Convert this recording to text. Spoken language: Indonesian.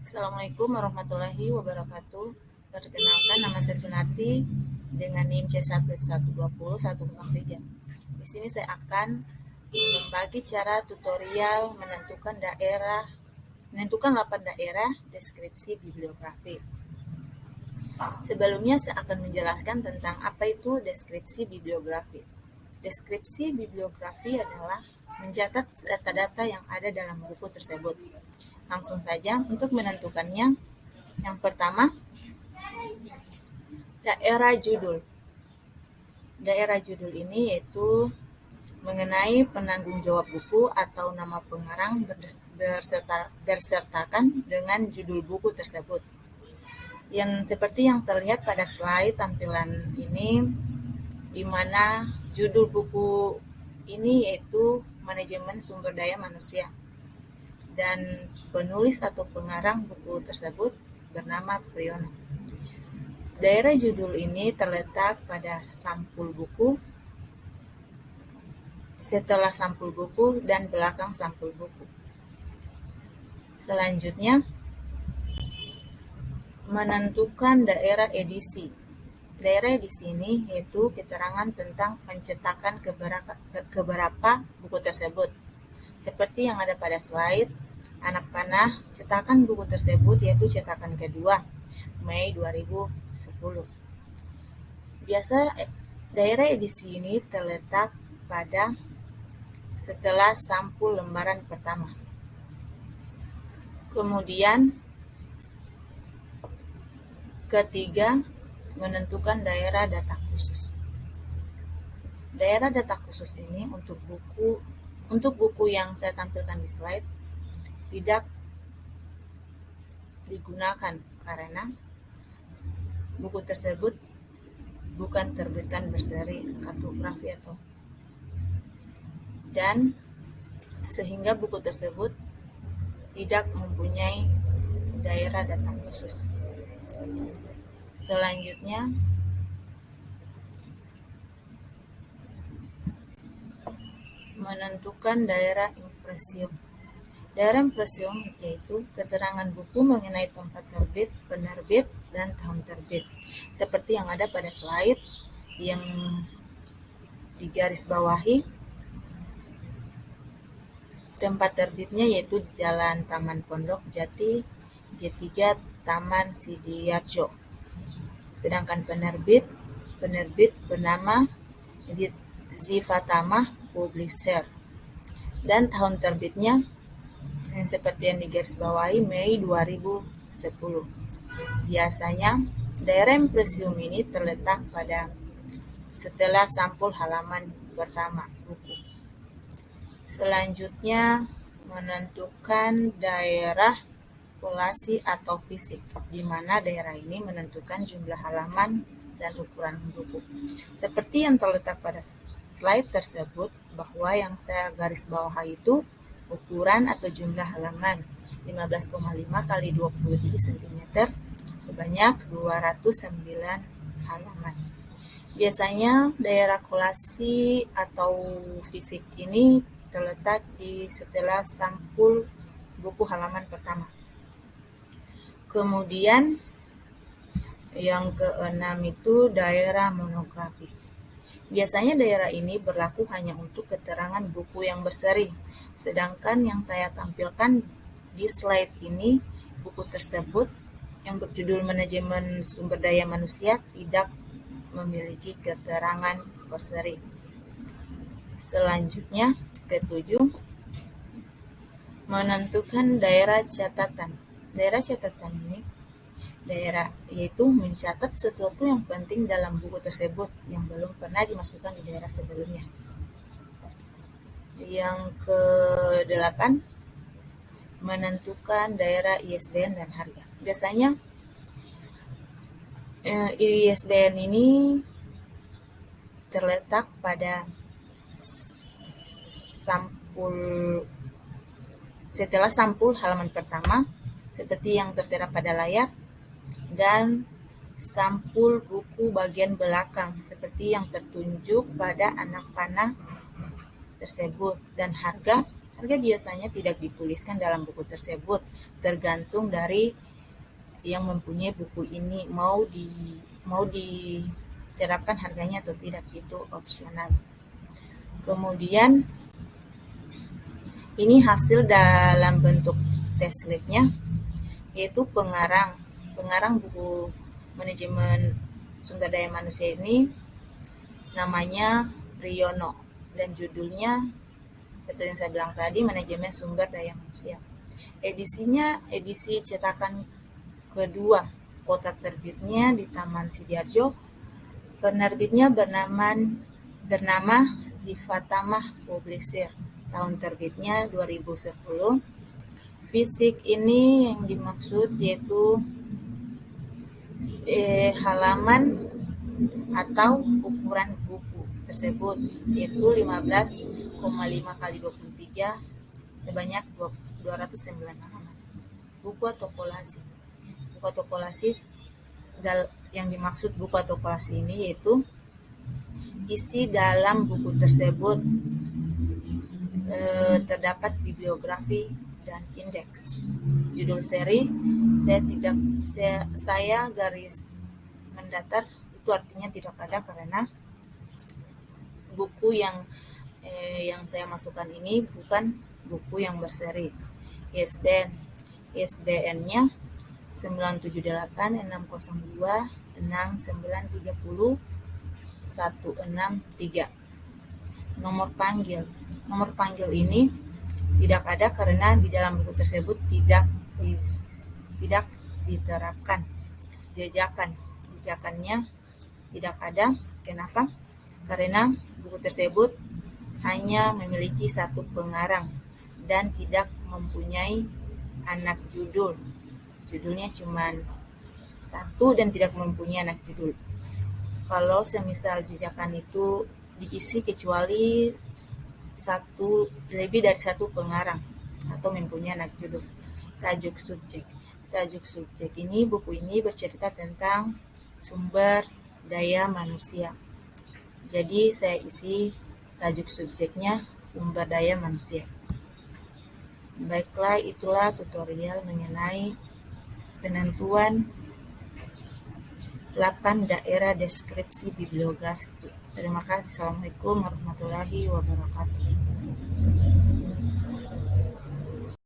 Assalamualaikum warahmatullahi wabarakatuh. Perkenalkan, nama saya Sunarti dengan NIM C11201103. Di sini saya akan membagi cara tutorial menentukan 8 daerah deskripsi bibliografi. Sebelumnya saya akan menjelaskan tentang apa itu deskripsi bibliografi. Deskripsi bibliografi adalah mencatat data-data yang ada dalam buku tersebut. Langsung saja untuk menentukannya. Yang pertama, daerah judul. Daerah judul ini yaitu mengenai penanggung jawab buku atau nama pengarang bersertakan dengan judul buku tersebut. Yang seperti yang terlihat pada slide tampilan ini, di mana judul buku ini yaitu Manajemen Sumber Daya Manusia. Dan penulis atau pengarang buku tersebut bernama Priyono. Daerah judul ini terletak pada sampul buku, setelah sampul buku, dan belakang sampul buku. Selanjutnya, menentukan daerah edisi. Daerah edisi ini yaitu keterangan tentang pencetakan keberapa buku tersebut. Seperti yang ada pada slide, anak panah cetakan buku tersebut yaitu cetakan kedua, Mei 2010. Biasa daerah edisi ini terletak pada setelah sampul lembaran pertama. Kemudian ketiga, menentukan daerah data khusus. Daerah data khusus ini untuk buku yang saya tampilkan di slide tidak digunakan karena buku tersebut bukan terbitan berseri kartografi dan sehingga buku tersebut tidak mempunyai daerah data khusus. Selanjutnya, menentukan daerah impresium. Daerah impresium yaitu keterangan buku mengenai tempat terbit, penerbit, dan tahun terbit. Seperti yang ada pada slide yang digarisbawahi, tempat terbitnya yaitu Jalan Taman Pondok Jati, J3 Taman Sidiarjo. Sedangkan penerbit bernama Zifatama Publisher. Dan tahun terbitnya yang seperti yang digarisbawahi Mei 2010. Biasanya daerah impresium ini terletak pada setelah sampul halaman pertama buku. Selanjutnya, menentukan daerah populasi atau fisik, di mana daerah ini menentukan jumlah halaman dan ukuran buku. Seperti yang terletak pada slide tersebut, bahwa yang saya garis bawahi itu ukuran atau jumlah halaman 15,5 kali 23 cm sebanyak 209 halaman. Biasanya daerah kolasi atau fisik ini terletak di setelah sampul buku halaman pertama. Kemudian yang keenam itu daerah monografi. Biasanya daerah ini berlaku hanya untuk keterangan buku yang berseri, sedangkan yang saya tampilkan di slide ini, buku tersebut yang berjudul Manajemen Sumber Daya Manusia tidak memiliki keterangan berseri. Selanjutnya, ketujuh, menentukan daerah catatan. Daerah catatan ini yaitu mencatat sesuatu yang penting dalam buku tersebut yang belum pernah dimasukkan di daerah sebelumnya. Yang ke-8, menentukan daerah ISBN dan harga. Biasanya ISBN ini terletak pada setelah sampul halaman pertama seperti yang tertera pada layar, dan sampul buku bagian belakang seperti yang tertunjuk pada anak panah tersebut, dan harga Harga biasanya tidak dituliskan dalam buku tersebut, tergantung dari yang mempunyai buku ini mau diterapkan harganya atau tidak, itu opsional. Kemudian ini hasil dalam bentuk tes labnya, yaitu pengarang buku manajemen sumber daya manusia ini namanya Priyono, dan judulnya seperti yang saya bilang tadi, manajemen sumber daya manusia. Edisinya edisi cetakan kedua, kota terbitnya di Taman Sidiarjo, penerbitnya bernama Zifatamah Publisher, tahun terbitnya 2010. Fisik ini yang dimaksud yaitu halaman atau ukuran buku tersebut, yaitu 15,5 kali 23 sebanyak 209 halaman. Buku atau kolasi. Buku atau kolasi yang dimaksud buku atau kolasi ini yaitu isi dalam buku tersebut terdapat bibliografi dan indeks. Judul seri saya garis mendatar, itu artinya tidak ada karena buku yang saya masukkan ini bukan buku yang berseri. ISBN-nya 9786026930163. Nomor panggil ini tidak ada karena di dalam buku tersebut tidak diterapkan. Jejakannya tidak ada. Kenapa? Karena buku tersebut hanya memiliki satu pengarang dan tidak mempunyai anak judul. Judulnya cuma satu dan tidak mempunyai anak judul. Kalau semisal jejakan itu diisi kecuali lebih dari satu pengarang atau mempunyai anak judul. Tajuk subjek ini, buku ini bercerita tentang sumber daya manusia. Jadi saya isi tajuk subjeknya sumber daya manusia. Baiklah, itulah tutorial mengenai penentuan 8 daerah deskripsi bibliografi. Terima kasih. Assalamualaikum warahmatullahi wabarakatuh.